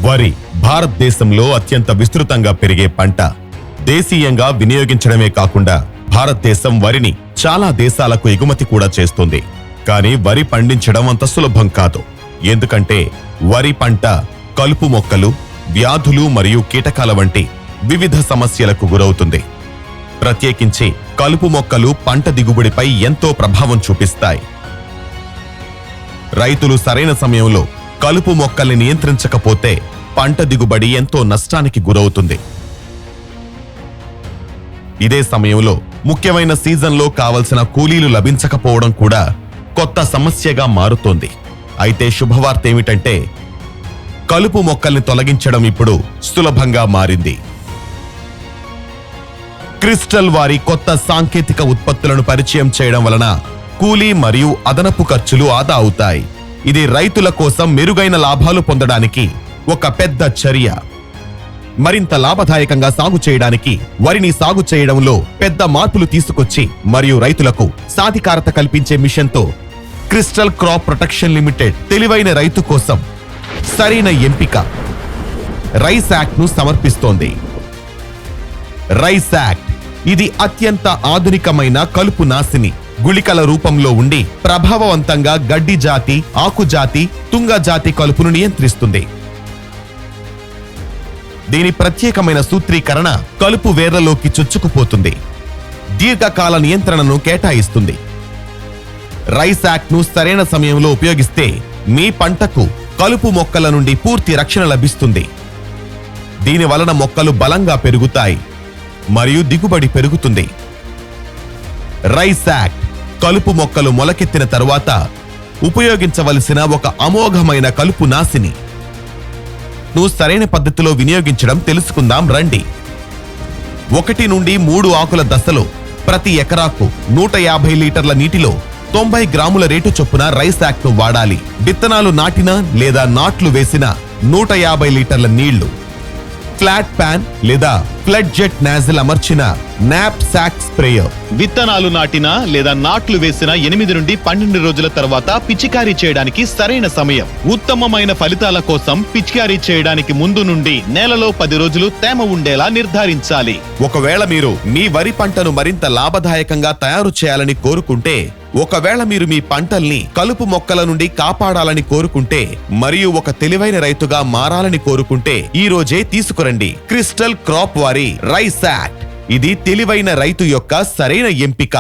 వరి భారతదేశంలో అత్యంత విస్తృతంగా పెరిగే పంట. దేశీయంగా వినియోగించడమే కాకుండా భారతదేశం వరిని చాలా దేశాలకు ఎగుమతి కూడా చేస్తుంది. కానీ వరి పండించడం అంత సులభం కాదు. ఎందుకంటే వరి పంట కలుపు మొక్కలు, వ్యాధులు మరియు కీటకాల వంటి వివిధ సమస్యలకు గురవుతుంది. ప్రత్యేకించి కలుపు మొక్కలు పంట దిగుబడిపై ఎంతో ప్రభావం చూపిస్తాయి. రైతులు సరైన సమయంలో కలుపు మొక్కల్ని నియంత్రించకపోతే పంట దిగుబడి ఎంతో నష్టానికి గురవుతుంది. ఇదే సమయంలో ముఖ్యమైన సీజన్లో కావలసిన కూలీలు లభించకపోవడం కూడా కొత్త సమస్యగా మారుతోంది. అయితే శుభవార్త ఏమిటంటే కలుపు మొక్కల్ని తొలగించడం ఇప్పుడు సులభంగా మారింది. క్రిస్టల్ వారి కొత్త సాంకేతిక ఉత్పత్తులను పరిచయం చేయడం వలన కూలీ మరియు అదనపు ఖర్చులు ఆదా అవుతాయి. ఇది రైతుల కోసం మెరుగైన లాభాలు పొందడానికి ఒక పెద్ద చర్య. మరింత లాభదాయకంగా సాగు చేయడానికి వరిని సాగు చేయడంలో పెద్ద మార్పులు తీసుకొచ్చి మరియు రైతులకు సాధికారత కల్పించే మిషన్తో క్రిస్టల్ క్రాప్ ప్రొటెక్షన్ లిమిటెడ్ తెలివైన రైతు కోసం సరైన ఎంపిక రైస్ యాక్ట్ ను సమర్పిస్తోంది. రైస్ యాక్ట్ ఇది అత్యంత ఆధునికమైన కలుపు నాశిని. గుళికల రూపంలో ఉండి ప్రభావవంతంగా గడ్డి జాతి, ఆకు జాతి, తుంగ జాతి కలుపును నియంత్రిస్తుంది. దీని ప్రత్యేకమైన సూత్రీకరణ కలుపు వేర్లలోకి చొచ్చుకుపోతుంది, దీర్ఘకాల నియంత్రణను కేటాయిస్తుంది. రైస్ యాక్ట్ ను సరైన సమయంలో ఉపయోగిస్తే మీ పంటకు కలుపు మొక్కల నుండి పూర్తి రక్షణ లభిస్తుంది. దీని వలన మొక్కలు బలంగా పెరుగుతాయి మరియు దిగుబడి పెరుగుతుంది. రైస్ యాక్ట్ కలుపు మొక్కలు మొలకెత్తిన తరువాత ఉపయోగించవలసిన ఒక అమోఘమైన కలుపు నాశిని. నువ్వు సరైన పద్ధతిలో వినియోగించడం తెలుసుకుందాం రండి. 1 నుండి 3 ఆకుల దశలో ప్రతి ఎకరాకు 150 లీటర్ల నీటిలో 90 గ్రాముల రేటు చొప్పున రైస్ యాక్ట్ ను వాడాలి. విత్తనాలు నాటిన లేదా నాట్లు వేసిన 150 లీటర్ల నీళ్లు, ఫ్లాట్ ప్యాన్ లేదా ఫ్లడ్ జెట్ నాజిల్ అమర్చిన నాప్ సాక్ స్ప్రేయర్. విత్తనాలు నాటిన లేదా నాట్లు వేసిన 8 నుండి 12 రోజుల తర్వాత పిచికారీ చేయడానికి సరైన సమయం. ఉత్తమమైన ఫలితాల కోసం పిచికారీ చేయడానికి ముందు నుండి నేలలో 10 రోజులు తేమ ఉండేలా నిర్ధారించాలి. ఒకవేళ మీరు మీ వరి పంటను మరింత లాభదాయకంగా తయారు చేయాలని కోరుకుంటే, ఒకవేళ మీరు మీ పంటల్ని కలుపు మొక్కల నుండి కాపాడాలని కోరుకుంటే మరియు ఒక తెలివైన రైతుగా మారాలని కోరుకుంటే ఈ రోజే తీసుకురండి క్రిస్టల్ క్రాప్ వారి రైస్ యాక్ట్. ఇది తెలివైన రైతు యొక్క సరైన ఎంపిక.